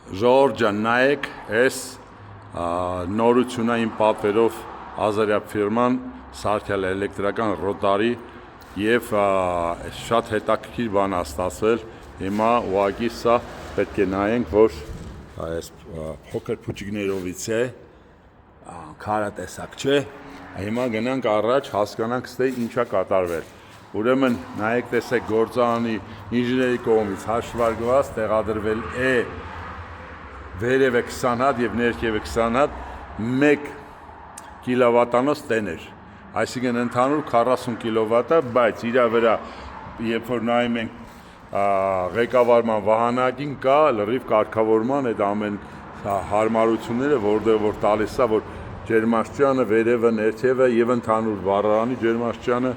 Ժորժան նայեք այս նորությունային պատվերով Ազարիա ֆիրման սարքել էլեկտրական ռոտարի եւ շատ հետաքրքիր բան է ստացվել հիմա ուղղակի սա պետք է նայենք որ այս փոքր փուչիկներովից է քարա տեսակ չէ հիմա գնանք առաջ հասկանանք ստե ինչա կատարվել ուրեմն նայեք տեսեք գործարանի ինժեների կողմից հաշվարկված տեղադրվել է վերևը 20 հատ եւ ներքևը 20 հատ 1 կիլովատանոց տեներ այսինքն ընդհանուր 40 կիլովատա բայց իր վրա երբ որ նայում ենք ղեկավարման վահանակին կա լրիվ կարգավորման այդ ամեն հարմարությունները որտեղ որ տալիս է որ ջերմաստիճանը վերևը ներքևը եւ ընդհանուր վառարանի ջերմաստիճանը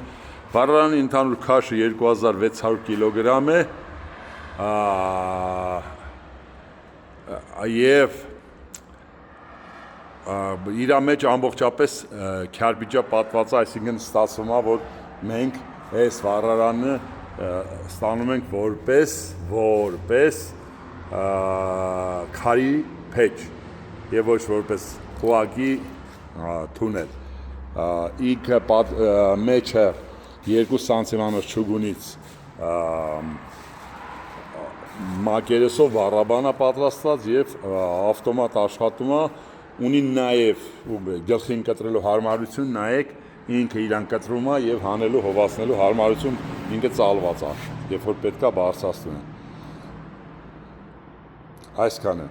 վառարանի ընդհանուր քաշը 2600 կիլոգրամ է եւ իր մեջ ամբողջապես քյարբիջա պատված է այսինքն ստացվում է որ մենք այս վառարանը ստանում ենք որպես քարի փեջ եւ ոչ որպես ուղղակի թունել ինքը մեջը 2 սանտիմանոց չուգունից մակերեսով վառաբանա պատրաստված եւ ավտոմատ աշխատում է ունի նաեւ գլխին կտրելու հարմարություն նայեք ինքը իրան կտրում է եւ հանելու հովացնելու հարմարություն ինքը ծալված է երբ որ պետքա բարձրացնեն այսքանը